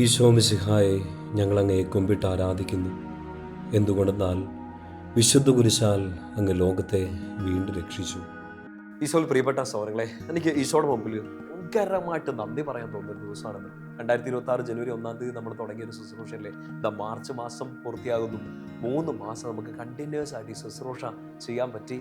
ഈശോ മിശിഹായെ ഞങ്ങളങ്ങയെ കുമ്പിട്ട് ആരാധിക്കുന്നു. എന്തുകൊണ്ടെന്നാൽ വിശുദ്ധ കുരിശാൽ അങ്ങ് ലോകത്തെ വീണ്ടും രക്ഷിച്ചു. ഈശോയിൽ പ്രിയപ്പെട്ട സഹോദരങ്ങളെ, എനിക്ക് ഈശോയുടെ മുമ്പിൽ ഭയങ്കരമായിട്ട് നന്ദി പറയാൻ തോന്നുന്ന ഒരു ദിവസമാണെന്ന്. 2026 ജനുവരി 1 നമ്മൾ തുടങ്ങിയ ഒരു ശുശ്രൂഷയല്ലേ, മാർച്ച് മാസം പൂർത്തിയാകുന്നു. 3 മാസം നമുക്ക് കണ്ടിന്യൂസ് ആയിട്ട് ഈ ശുശ്രൂഷ ചെയ്യാൻ പറ്റി.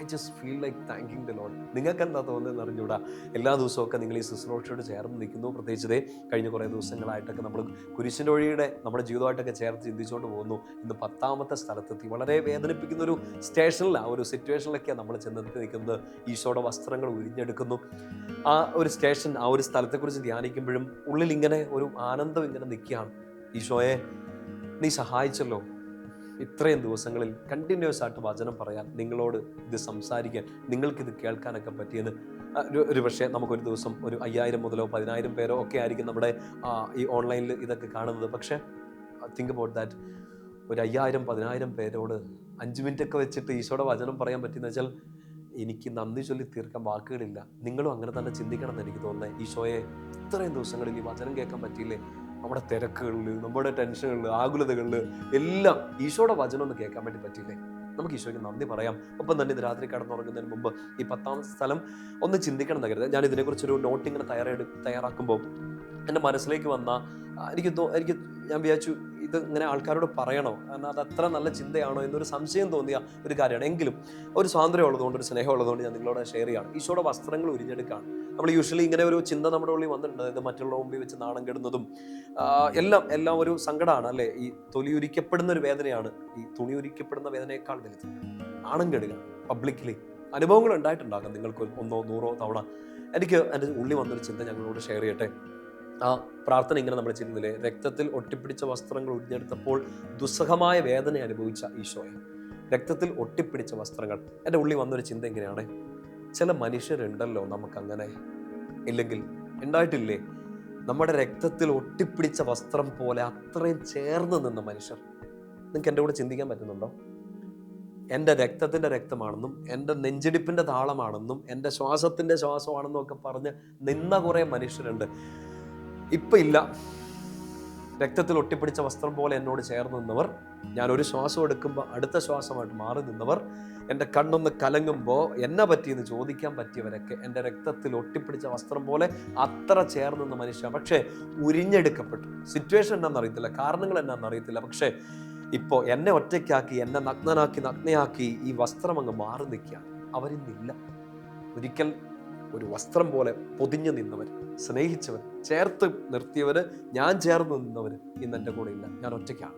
I just feel like thanking the Lord. നിങ്ങൾക്ക് എന്താ തോന്നുന്നതെന്ന് അറിഞ്ഞൂടാ. എല്ലാ ദിവസമൊക്കെ നിങ്ങൾ ഈ ശുശ്രൂഷയോട് ചേർന്ന് നിൽക്കുന്നു. പ്രത്യേകിച്ച് കഴിഞ്ഞ കുറേ ദിവസങ്ങളായിട്ടൊക്കെ നമ്മൾ കുരിശിൻ്റെ വഴിയുടെ നമ്മുടെ ജീവിതമായിട്ടൊക്കെ ചേർത്ത് ചിന്തിച്ചുകൊണ്ട് പോകുന്നു. ഇന്ന് 10ാമത്തെ സ്ഥലത്തെത്തി. വളരെ വേദനിപ്പിക്കുന്ന ഒരു സ്റ്റേഷനിലാണ്, ഒരു സിറ്റുവേഷനിലൊക്കെയാണ് നമ്മൾ ചെന്നെത്തി നിൽക്കുന്നത്. ഈശോയുടെ വസ്ത്രങ്ങൾ ഉരിഞ്ഞെടുക്കുന്നു. ആ ഒരു സ്റ്റേഷൻ, ആ ഒരു സ്ഥലത്തെക്കുറിച്ച് ധ്യാനിക്കുമ്പോഴും ഉള്ളിൽ ഇങ്ങനെ ഒരു ആനന്ദം ഇങ്ങനെ നിൽക്കുകയാണ്. ഈശോയെ, നീ സഹായിച്ചല്ലോ ഇത്രയും ദിവസങ്ങളിൽ കണ്ടിന്യൂസ് ആയിട്ട് വചനം പറയാൻ, നിങ്ങളോട് ഇത് സംസാരിക്കാൻ, നിങ്ങൾക്കിത് കേൾക്കാനൊക്കെ പറ്റിയെന്ന്. ഒരു പക്ഷേ നമുക്കൊരു ദിവസം ഒരു 5000 മുതലോ 10000 പേരോ ഒക്കെ ആയിരിക്കും നമ്മുടെ ഈ ഓൺലൈനിൽ ഇതൊക്കെ കാണുന്നത്. പക്ഷേ തിങ്ക് അബൌട്ട് ദാറ്റ്, ഒരു 5000-10000 പേരോട് 5 മിനിറ്റൊക്കെ വെച്ചിട്ട് ഈശോയുടെ വചനം പറയാൻ പറ്റിയെന്ന് വെച്ചാൽ എനിക്ക് നന്ദി ചൊല്ലി തീർക്കാൻ വാക്കുകളില്ല. നിങ്ങളും അങ്ങനെ തന്നെ ചിന്തിക്കണം എന്ന് എനിക്ക് തോന്നുന്നത്. ഈശോയെ, ഇത്രയും ദിവസങ്ങളിൽ ഈ വചനം കേൾക്കാൻ പറ്റിയില്ലേ? നമ്മുടെ തിരക്കുകളിൽ, നമ്മുടെ ടെൻഷനുകളിൽ, ആകുലതകളിൽ എല്ലാം ഈശോയുടെ വചനം ഒന്ന് കേൾക്കാൻ വേണ്ടി പറ്റിയില്ലേ? നമുക്ക് ഈശോയ്ക്ക് നന്ദി പറയാം. ഒപ്പം തന്നെ ഇത് രാത്രി കടന്നുറങ്ങുന്നതിന് മുമ്പ് ഈ 10ാമത്തെ സ്ഥലം ഒന്ന് ചിന്തിക്കണം എന്ന് കരുത്. ഞാൻ ഇതിനെക്കുറിച്ചൊരു നോട്ട് ഇങ്ങനെ തയ്യാറാക്കുമ്പോൾ എൻ്റെ മനസ്സിലേക്ക് വന്ന ഞാൻ വിചാരിച്ചു, ഇത് ഇങ്ങനെ ആൾക്കാരോട് പറയണോ, കാരണം അത് അത്ര നല്ല ചിന്തയാണോ എന്നൊരു സംശയം തോന്നിയ ഒരു കാര്യമാണ്. എങ്കിലും ഒരു സ്വാതന്ത്ര്യം ഉള്ളതുകൊണ്ട്, ഒരു സ്നേഹം ഉള്ളതുകൊണ്ട് ഞാൻ നിങ്ങളോട് ഷെയർ ചെയ്യാണ്. ഈശോയുടെ വസ്ത്രങ്ങൾ ഉരിഞ്ഞെടുക്കുകയാണ്. നമ്മൾ യൂഷ്വലി ഇങ്ങനെ ഒരു ചിന്ത നമ്മുടെ ഉള്ളിൽ വന്നിട്ടുണ്ട്. അതായത് മറ്റുള്ള മുമ്പിൽ വെച്ച് നാണം കെടുന്നതും എല്ലാം ഒരു സങ്കടമാണ് അല്ലേ? ഈ തൊലി ഉരിക്കപ്പെടുന്ന ഒരു വേദനയാണ് ഈ തുണി ഉരിക്കപ്പെടുന്ന വേദനയേക്കാൾ വലുത്. നാണം കെടുക പബ്ലിക്കലി. അനുഭവങ്ങൾ ഉണ്ടായിട്ടുണ്ടാകാം നിങ്ങൾക്ക് 100-100 തവണ. എനിക്ക് എൻ്റെ ഉള്ളിൽ വന്നൊരു ചിന്ത ഞങ്ങളോട് ഷെയർ ചെയ്യട്ടെ. ആ പ്രാർത്ഥന ഇങ്ങനെ നമ്മൾ ചെയ്യുന്നില്ലേ, രക്തത്തിൽ ഒട്ടിപ്പിടിച്ച വസ്ത്രങ്ങൾ ഉരിഞ്ഞെടുത്തപ്പോൾ ദുസ്സഹമായ വേദന അനുഭവിച്ച ഈശോയെ. രക്തത്തിൽ ഒട്ടിപ്പിടിച്ച വസ്ത്രങ്ങൾ. എൻ്റെ ഉള്ളിൽ വന്നൊരു ചിന്ത എങ്ങനെയാണ്, ചില മനുഷ്യരുണ്ടല്ലോ നമുക്കങ്ങനെ, ഇല്ലെങ്കിൽ ഉണ്ടായിട്ടില്ലേ, നമ്മുടെ രക്തത്തിൽ ഒട്ടിപ്പിടിച്ച വസ്ത്രം പോലെ അത്രയും ചേർന്ന് നിന്ന മനുഷ്യർ. നിങ്ങൾക്ക് എൻ്റെ കൂടെ ചിന്തിക്കാൻ പറ്റുന്നുണ്ടോ? എൻ്റെ രക്തത്തിൻ്റെ രക്തമാണെന്നും എൻ്റെ നെഞ്ചിടിപ്പിൻ്റെ താളമാണെന്നും എൻ്റെ ശ്വാസത്തിൻ്റെ ശ്വാസമാണെന്നും ഒക്കെ പറഞ്ഞ് നിന്ന കുറേ മനുഷ്യരുണ്ട്. ഇപ്പം ഇല്ല. രക്തത്തിൽ ഒട്ടിപ്പിടിച്ച വസ്ത്രം പോലെ എന്നോട് ചേർന്ന് നിന്നവർ, ഞാൻ ഒരു ശ്വാസം എടുക്കുമ്പോൾ അടുത്ത ശ്വാസമായിട്ട് മാറി നിന്നവർ, എൻ്റെ കണ്ണൊന്ന് കലങ്ങുമ്പോൾ എന്നെ പറ്റിയെന്ന് ചോദിക്കാൻ പറ്റിയവരൊക്കെ എൻ്റെ രക്തത്തിൽ ഒട്ടിപ്പിടിച്ച വസ്ത്രം പോലെ അത്ര ചേർന്ന് നിന്ന മനുഷ്യർ. പക്ഷേ ഉരിഞ്ഞെടുക്കപ്പെട്ടു. സിറ്റുവേഷൻ എന്നാണെന്നറിയത്തില്ല, കാരണങ്ങൾ എന്നാണെന്നറിയത്തില്ല. പക്ഷേ ഇപ്പോൾ എന്നെ ഒറ്റയ്ക്കാക്കി, എന്നെ നഗ്നയാക്കി ഈ വസ്ത്രം അങ്ങ് മാറി നിൽക്കുകയാണ്. അവരിന്നില്ല. ഒരിക്കൽ ഒരു വസ്ത്രം പോലെ പൊതിഞ്ഞു നിന്നവർ, സ്നേഹിച്ചവർ, ചേർത്ത് നിർത്തിയവർ, ഞാൻ ചേർന്ന് നിന്നവർ ഇന്ന് എൻ്റെ കൂടെ ഇല്ല. ഞാൻ ഒറ്റയ്ക്കാണ്.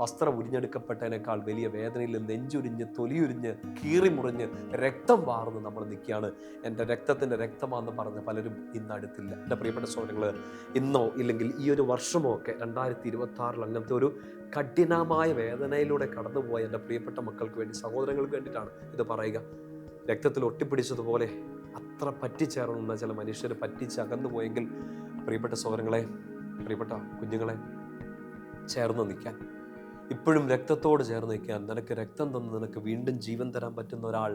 വസ്ത്രം ഉരിഞ്ഞെടുക്കപ്പെട്ടതിനേക്കാൾ വലിയ വേദനയിൽ നെഞ്ചുരിഞ്ഞ്, തൊലിയുരിഞ്ഞ്, കീറിമുറിഞ്ഞ്, രക്തം വാർന്ന് നമ്മൾ നിൽക്കുകയാണ്. എൻ്റെ രക്തത്തിൻ്റെ രക്തമാണെന്ന് പറഞ്ഞ പലരും ഇന്ന് അടുത്തില്ല. എൻ്റെ പ്രിയപ്പെട്ട സഹോദരങ്ങൾ, ഇന്നോ ഇല്ലെങ്കിൽ ഈ ഒരു വർഷമോ ഒക്കെ 2026 അങ്ങനത്തെ ഒരു കഠിനമായ വേദനയിലൂടെ കടന്നുപോയ എൻ്റെ പ്രിയപ്പെട്ട മക്കൾക്ക് വേണ്ടി, സഹോദരങ്ങൾക്ക് വേണ്ടിയിട്ടാണ് ഇത് പറയുക. രക്തത്തിൽ ഒട്ടിപ്പിടിച്ചതുപോലെ അത്ര പറ്റിച്ചേർന്ന ചില മനുഷ്യർ പറ്റിച്ച് അകന്നു പോയെങ്കിൽ, പ്രിയപ്പെട്ട സഹോദരങ്ങളെ, പ്രിയപ്പെട്ട കുഞ്ഞുങ്ങളെ, ചേർന്ന് നിൽക്കാൻ, ഇപ്പോഴും രക്തത്തോട് ചേർന്ന് നിൽക്കാൻ, നിനക്ക് രക്തം തന്ന് നിനക്ക് വീണ്ടും ജീവൻ തരാൻ പറ്റുന്ന ഒരാൾ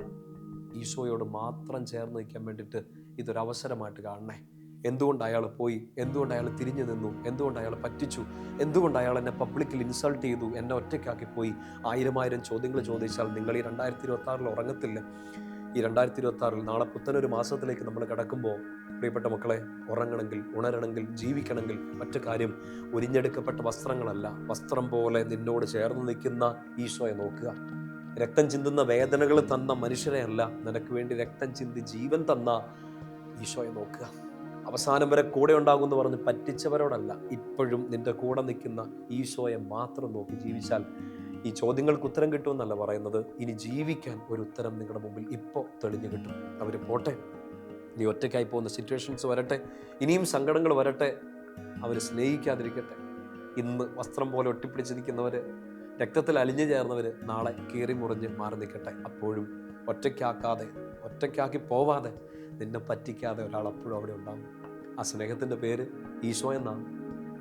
ഈശോയോട് മാത്രം ചേർന്ന് നിൽക്കാൻ വേണ്ടിയിട്ട് ഇതൊരവസരമായിട്ട് കാണണേ. എന്തുകൊണ്ട് അയാൾ പോയി? എന്തുകൊണ്ട് അയാൾ തിരിഞ്ഞു നിന്നു? എന്തുകൊണ്ട് അയാൾ പറ്റിച്ചു? എന്തുകൊണ്ട് അയാൾ എന്നെ പബ്ലിക്കിൽ ഇൻസൾട്ട് ചെയ്തു? എന്നെ ഒറ്റയ്ക്കാക്കി പോയി? 1000 ചോദ്യങ്ങൾ ചോദിച്ചാൽ നിങ്ങൾ ഈ 2026 ഉറങ്ങത്തില്ല. ഈ 2026 നാളെ പുത്തനൊരു മാസത്തിലേക്ക് നമ്മൾ കിടക്കുമ്പോൾ, പ്രിയപ്പെട്ട മക്കളെ, ഉറങ്ങണമെങ്കിൽ, ഉണരണമെങ്കിൽ, ജീവിക്കണമെങ്കിൽ മറ്റു കാര്യം ഉരിഞ്ഞെടുക്കപ്പെട്ട വസ്ത്രങ്ങളല്ല, വസ്ത്രം പോലെ നിന്നോട് ചേർന്ന് നിൽക്കുന്ന ഈശോയെ നോക്കുക. രക്തം ചിന്തുന്ന വേദനകൾ തന്ന മനുഷ്യരെ അല്ല, നിനക്ക് വേണ്ടി രക്തം ചിന്തി ജീവൻ തന്ന ഈശോയെ നോക്കുക. അവസാനം വരെ കൂടെ ഉണ്ടാകുമെന്ന് പറഞ്ഞ് പറ്റിച്ചവരോടല്ല, ഇപ്പോഴും നിന്റെ കൂടെ നിൽക്കുന്ന ഈശോയെ മാത്രം നോക്കി ജീവിച്ചാൽ ഈ ചോദ്യങ്ങൾക്ക് ഉത്തരം കിട്ടുമെന്നല്ല പറയുന്നത്, ഇനി ജീവിക്കാൻ ഒരു ഉത്തരം നിങ്ങളുടെ മുമ്പിൽ ഇപ്പോൾ തെളിഞ്ഞു കിട്ടും. അവർ പോട്ടെ, നീ ഒറ്റയ്ക്കായി പോകുന്ന സിറ്റുവേഷൻസ് വരട്ടെ, ഇനിയും സങ്കടങ്ങൾ വരട്ടെ, അവർ സ്നേഹിക്കാതിരിക്കട്ടെ. ഇന്ന് വസ്ത്രം പോലെ ഒട്ടിപ്പിടിച്ചിരിക്കുന്നവർ, രക്തത്തിൽ അലിഞ്ഞു ചേർന്നവർ നാളെ കീറി മുറിഞ്ഞ് മാറി നിൽക്കട്ടെ. അപ്പോഴും ഒറ്റയ്ക്കാക്കി പോവാതെ, നിന്നെ പറ്റിക്കാതെ ഒരാൾ അപ്പോഴും അവിടെ ഉണ്ടാകും. ആ സ്നേഹത്തിൻ്റെ പേര് ഈശോ എന്നാണ്.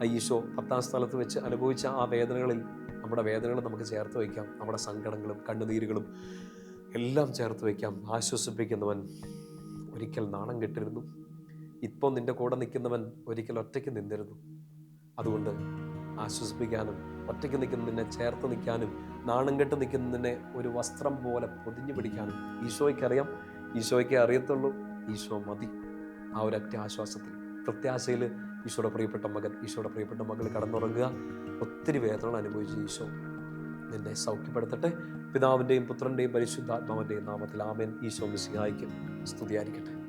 ആ ഈശോ 10ാം സ്ഥലത്ത് വെച്ച് അനുഭവിച്ച ആ വേദനകളിൽ നമ്മുടെ വേദനകൾ നമുക്ക് ചേർത്ത് വയ്ക്കാം. നമ്മുടെ സങ്കടങ്ങളും കണ്ണുനീരുകളും എല്ലാം ചേർത്ത് വയ്ക്കാം. ആശ്വസിപ്പിക്കുന്നവൻ ഒരിക്കൽ നാണം കെട്ടിരുന്നു. ഇപ്പോൾ നിന്റെ കൂടെ നിൽക്കുന്നവൻ ഒരിക്കൽ ഒറ്റയ്ക്ക് നിന്നിരുന്നു. അതുകൊണ്ട് ആശ്വസിപ്പിക്കാനും ഒറ്റയ്ക്ക് നിൽക്കുന്നതിനെ ചേർത്ത് നിൽക്കാനും നാണം കെട്ട് നിൽക്കുന്നതിനെ ഒരു വസ്ത്രം പോലെ പൊതിഞ്ഞു പിടിക്കാനും ഈശോയ്ക്കറിയാം. ഈശോയ്ക്കേ അറിയത്തുള്ളൂ. ഈശോ മതി. ആ ഒരൊറ്റ ആശ്വാസത്തിൽ, പ്രത്യാശയിൽ ഈശോയുടെ പ്രിയപ്പെട്ട മകൻ, ഈശോയുടെ പ്രിയപ്പെട്ട മകൾ കടന്നുറങ്ങുക. ഒത്തിരി വേദനകൾ അനുഭവിച്ച് ഈശോ നിന്നെ സൗഖ്യപ്പെടുത്തട്ടെ. പിതാവിൻ്റെയും പുത്രൻ്റെയും പരിശുദ്ധാത്മാവിൻ്റെയും നാമത്തിൽ ആമേൻ. ഈശോ മിശിഹായ്ക്ക് സ്തുതിയായിരിക്കട്ടെ.